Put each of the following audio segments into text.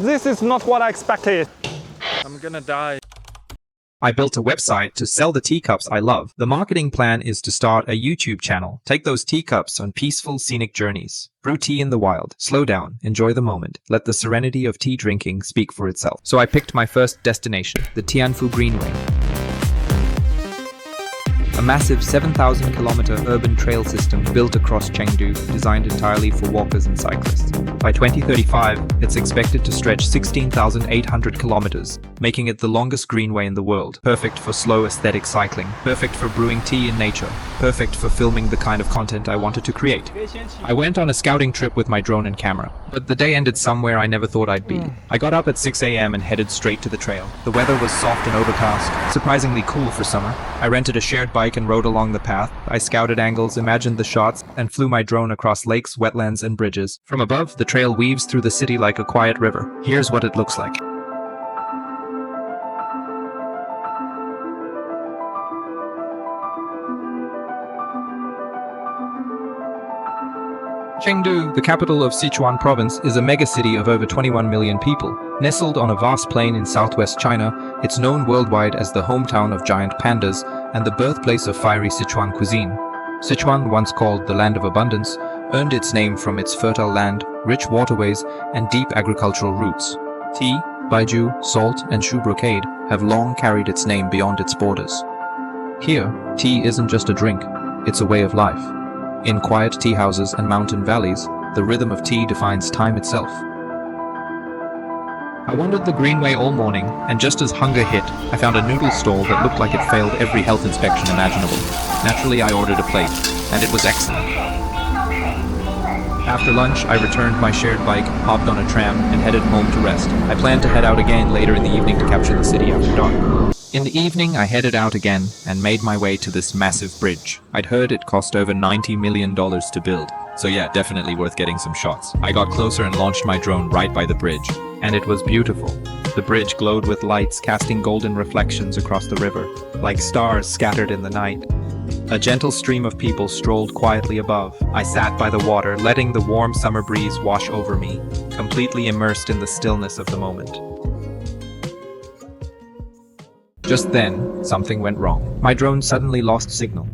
This is not what I expected. I'm gonna die. I built a website to sell the teacups I love. The marketing plan is to start a YouTube channel. Take those teacups on peaceful, scenic journeys. Brew tea in the wild. Slow down. Enjoy the moment. Let the serenity of tea drinking speak for itself. So I picked my first destination, the Tianfu Greenway. A massive 7,000 kilometer urban trail system built across Chengdu, designed entirely for walkers and cyclists. By 2035, it's expected to stretch 16,800 kilometers, making it the longest greenway in the world. Perfect for slow aesthetic cycling, perfect for brewing tea in nature, perfect for filming the kind of content I wanted to create. I went on a scouting trip with my drone and camera, but the day ended somewhere I never thought I'd be. I got up at 6 a.m. and headed straight to the trail. The weather was soft and overcast, surprisingly cool for summer. I rented a shared bike and rode along the path. I scouted angles, imagined the shots, and flew my drone across lakes, wetlands, and bridges. From above, the trail weaves through the city like a quiet river. Here's what it looks like. Chengdu, the capital of Sichuan province, is a megacity of over 21 million people. Nestled on a vast plain in southwest China, it's known worldwide as the hometown of giant pandas and the birthplace of fiery Sichuan cuisine. Sichuan, once called the land of abundance, earned its name from its fertile land, rich waterways, and deep agricultural roots. Tea, baijiu, salt, and shoe brocade have long carried its name beyond its borders. Here, tea isn't just a drink, it's a way of life. In quiet tea houses and mountain valleys, the rhythm of tea defines time itself. I wandered the greenway all morning, and just as hunger hit, I found a noodle stall that looked like it failed every health inspection imaginable. Naturally, I ordered a plate, and it was excellent. After lunch, I returned my shared bike, hopped on a tram, and headed home to rest. I planned to head out again later in the evening to capture the city after dark. In the evening, I headed out again and made my way to this massive bridge. I'd heard it cost over $90 million to build. So yeah, definitely worth getting some shots. I got closer and launched my drone right by the bridge. And it was beautiful. The bridge glowed with lights, casting golden reflections across the river, like stars scattered in the night. A gentle stream of people strolled quietly above. I sat by the water, letting the warm summer breeze wash over me, completely immersed in the stillness of the moment. Just then, something went wrong. My drone suddenly lost signal.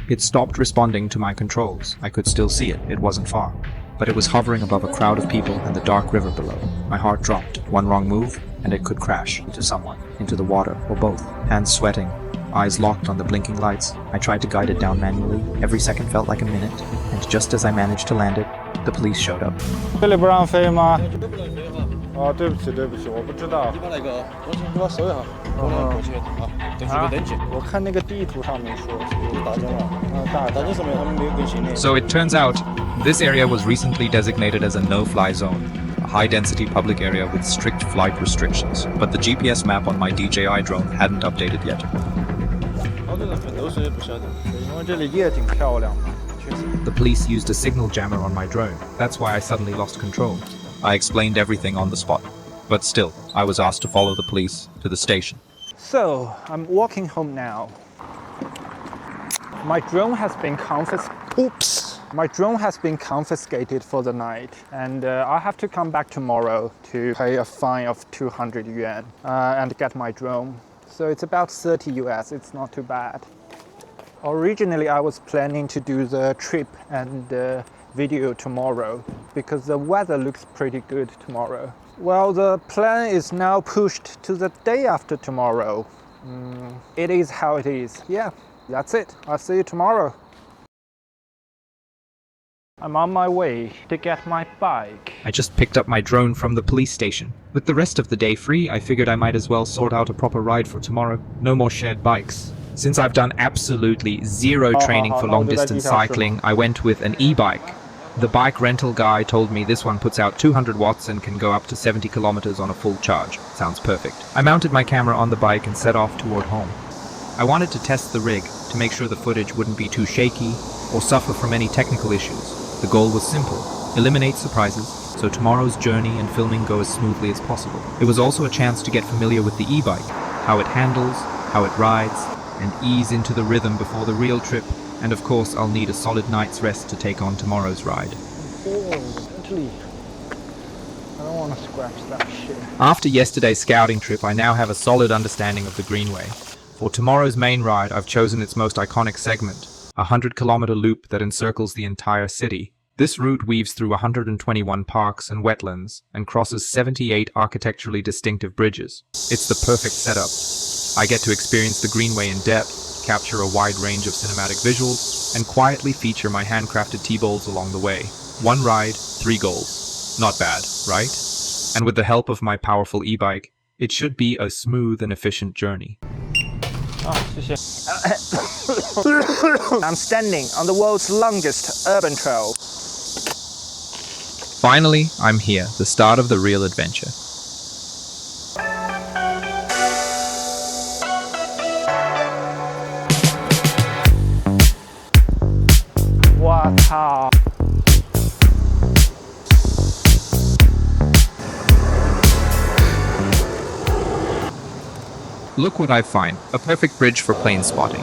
It stopped responding to my controls. I could still see it. It wasn't far. But it was hovering above a crowd of people and the dark river below. My heart dropped. One wrong move, and it could crash into someone, into the water, or both. Hands sweating, eyes locked on the blinking lights. I tried to guide it down manually. Every second felt like a minute, and just as I managed to land it, the police showed up. 这里不让飞吗？哦，对不起，对不起，我不知道。你把那个，你把手一下，我来过去啊，登记个登记。我看那个地图上面说是大疆了，大疆上面他们没有更新的。So it turns out, this area was recently designated as a no-fly zone, a high-density public area with strict flight restrictions. But the GPS map on my DJI drone hadn't updated yet. 好多人都是不晓得，因为这里也挺漂亮的，确实。The police used a signal jammer on my drone. That's why I suddenly lost control. I explained everything on the spot. But still, I was asked to follow the police to the station. So, I'm walking home now. My drone has been confiscated for the night, and I have to come back tomorrow to pay a fine of 200 yuan and get my drone. So it's about 30 US, it's not too bad. Originally, I was planning to do the trip and video tomorrow because the weather looks pretty good tomorrow. Well, the plan is now pushed to the day after tomorrow. It is how it is. Yeah, that's it. I'll see you tomorrow. I'm on my way to get my bike. I just picked up my drone from the police station. With the rest of the day free, I figured I might as well sort out a proper ride for tomorrow. No more shared bikes. Since I've done absolutely zero training for long-distance cycling, I went with an e-bike. The bike rental guy told me this one puts out 200 watts and can go up to 70 kilometers on a full charge. Sounds perfect. I mounted my camera on the bike and set off toward home. I wanted to test the rig to make sure the footage wouldn't be too shaky or suffer from any technical issues. The goal was simple: eliminate surprises, so tomorrow's journey and filming go as smoothly as possible. It was also a chance to get familiar with the e-bike, how it handles, how it rides, and ease into the rhythm before the real trip. And of course, I'll need a solid night's rest to take on tomorrow's ride. Oh, actually, I don't want want to scratch that shit. After yesterday's scouting trip, I now have a solid understanding of the Greenway. For tomorrow's main ride, I've chosen its most iconic segment, a 100-kilometer loop that encircles the entire city. This route weaves through 121 parks and wetlands and crosses 78 architecturally distinctive bridges. It's the perfect setup. I get to experience the Greenway in depth, capture a wide range of cinematic visuals, and quietly feature my handcrafted T-bowls along the way. One ride, 3 goals. Not bad, right? And with the help of my powerful e-bike, it should be a smooth and efficient journey. I'm standing on the world's longest urban trail. Finally, I'm here, the start of the real adventure. Wow. Look what I find, a perfect bridge for plane spotting.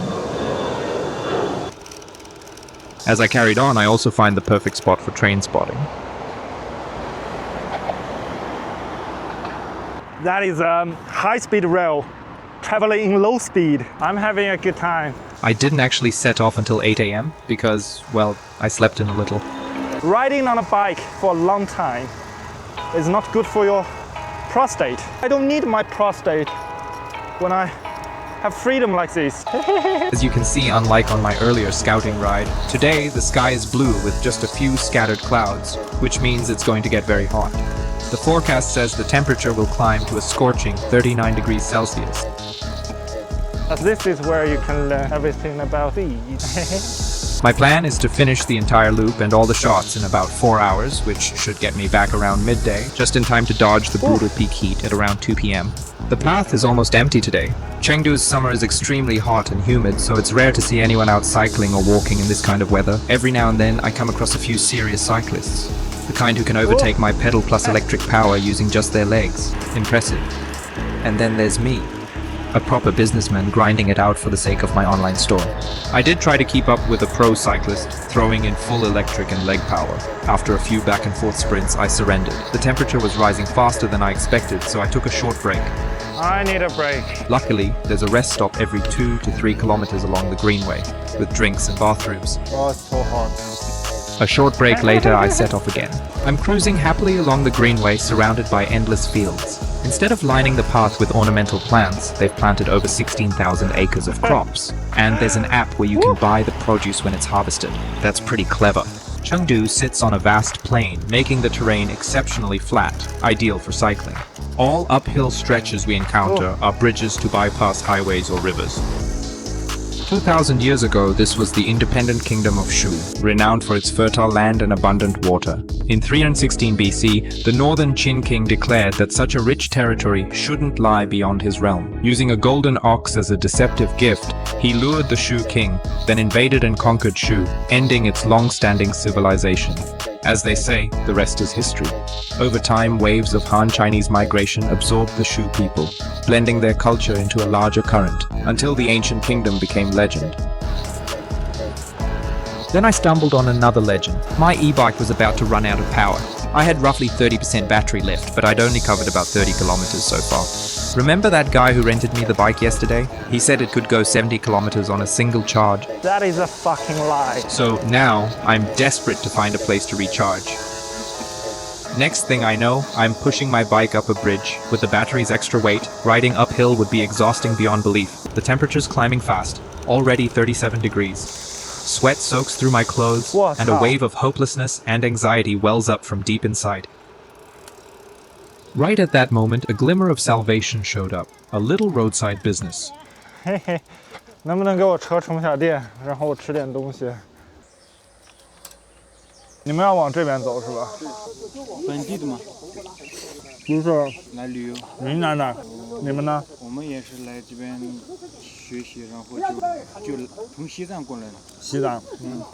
As I carried on, I also find the perfect spot for train spotting. That is a high-speed rail, traveling in low speed. I'm having a good time. I didn't actually set off until 8 a.m. because, well, I slept in a little. Riding on a bike for a long time is not good for your prostate. I don't need my prostate when I have freedom like this. As you can see, unlike on my earlier scouting ride, today the sky is blue with just a few scattered clouds, which means it's going to get very hot. The forecast says the temperature will climb to a scorching 39 degrees Celsius. This is where you can learn everything about these. My plan is to finish the entire loop and all the shots in about 4 hours, which should get me back around midday, just in time to dodge the brutal peak heat at around 2 p.m. The path is almost empty today. Chengdu's summer is extremely hot and humid, so it's rare to see anyone out cycling or walking in this kind of weather. Every now and then, I come across a few serious cyclists. The kind who can overtake my pedal plus electric power using just their legs. Impressive. And then there's me, a proper businessman grinding it out for the sake of my online store. I did try to keep up with a pro cyclist, throwing in full electric and leg power. After a few back and forth sprints, I surrendered. The temperature was rising faster than I expected, so I took a short break. I need a break. Luckily, there's a rest stop every 2 to 3 kilometers along the Greenway, with drinks and bathrooms. Oh, it's so hot. A short break later, I set off again. I'm cruising happily along the Greenway, surrounded by endless fields. Instead of lining the path with ornamental plants, they've planted over 16,000 acres of crops. And there's an app where you can buy the produce when it's harvested. That's pretty clever. Chengdu sits on a vast plain, making the terrain exceptionally flat, ideal for cycling. All uphill stretches we encounter are bridges to bypass highways or rivers. 2,000 years ago, this was the independent kingdom of Shu, renowned for its fertile land and abundant water. In 316 BC, the northern Qin king declared that such a rich territory shouldn't lie beyond his realm. Using a golden ox as a deceptive gift, he lured the Shu king, then invaded and conquered Shu, ending its long-standing civilization. As they say, the rest is history. Over time, waves of Han Chinese migration absorbed the Shu people, blending their culture into a larger current, until the ancient kingdom became legend. Then I stumbled on another legend. My e-bike was about to run out of power. I had roughly 30% battery left, but I'd only covered about 30 kilometers so far. Remember that guy who rented me the bike yesterday? He said it could go 70 kilometers on a single charge. That is a fucking lie. So now, I'm desperate to find a place to recharge. Next thing I know, I'm pushing my bike up a bridge. With the battery's extra weight, riding uphill would be exhausting beyond belief. The temperature's climbing fast, already 37 degrees. Sweat soaks through my clothes, and a wave of hopelessness and anxiety wells up from deep inside. Right at that moment, a glimmer of salvation showed up. A little roadside business. 嘿嘿，能不能给我车充下电，然后我吃点东西？你们要往这边走是吧？本地的吗？不是，来旅游。云南的。你们呢？我们也是来这边学习，然后就从西藏过来的。西藏，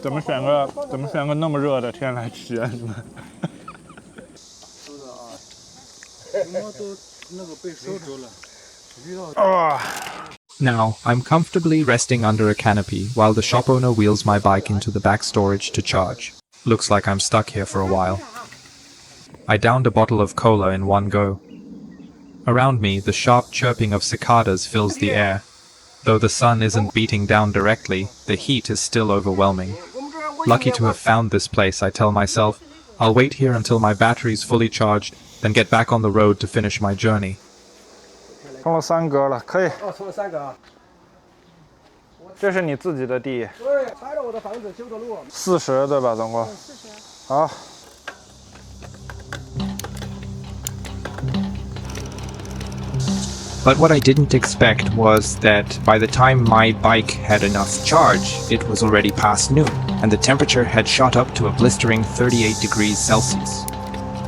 怎么选个那么热的天来吃啊？你们？什么都那个被收走了。Now, I'm comfortably resting under a canopy while the shop owner wheels my bike into the back storage to charge. Looks like I'm stuck here for a while. I downed a bottle of cola in one go. Around me, the sharp chirping of cicadas fills the air. Though the sun isn't beating down directly, the heat is still overwhelming. Lucky to have found this place, I tell myself. I'll wait here until my battery's fully charged, then get back on the road to finish my journey. 充了3格了，可以。哦，充了3个啊。这是你自己的地。对，拆了我的房子，修的路。40对吧？总共。好。But what I didn't expect was that by the time my bike had enough charge, it was already past noon, and the temperature had shot up to a blistering 38 degrees Celsius.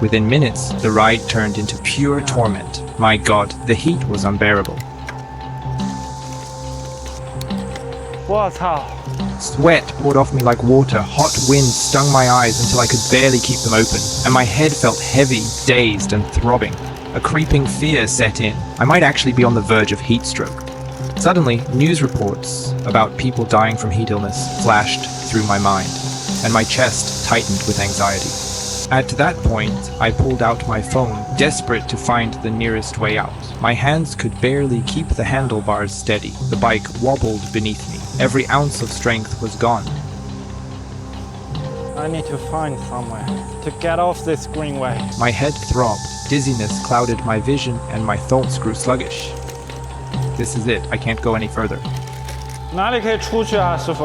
Within minutes, the ride turned into pure torment. My god, the heat was unbearable. 我操！ Sweat poured off me like water, hot wind stung my eyes until I could barely keep them open, and my head felt heavy, dazed, and throbbing. A creeping fear set in. I might actually be on the verge of heat stroke. Suddenly, news reports about people dying from heat illness flashed through my mind, and my chest tightened with anxiety. At that point, I pulled out my phone, desperate to find the nearest way out. My hands could barely keep the handlebars steady. The bike wobbled beneath me. Every ounce of strength was gone. I need to find somewhere to get off this greenway. My head throbbed, dizziness clouded my vision, and my thoughts grew sluggish. This is it, I can't go any further. 哪里可以出去啊，师傅？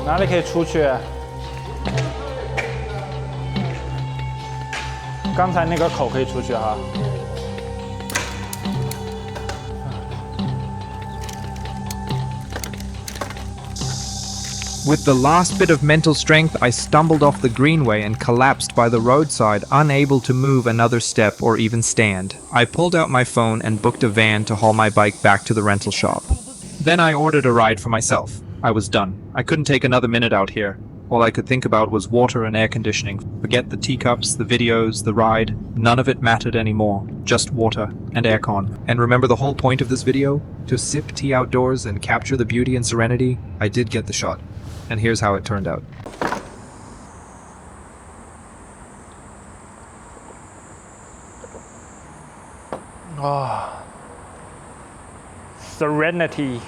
哪里可以出去？刚才那个口可以出去哈。With the last bit of mental strength, I stumbled off the greenway and collapsed by the roadside, unable to move another step or even stand. I pulled out my phone and booked a van to haul my bike back to the rental shop. Then I ordered a ride for myself. I was done. I couldn't take another minute out here. All I could think about was water and air conditioning. Forget the teacups, the videos, the ride. None of it mattered anymore. Just water and aircon. And remember the whole point of this video? To sip tea outdoors and capture the beauty and serenity? I did get the shot. And here's how it turned out. Serenity.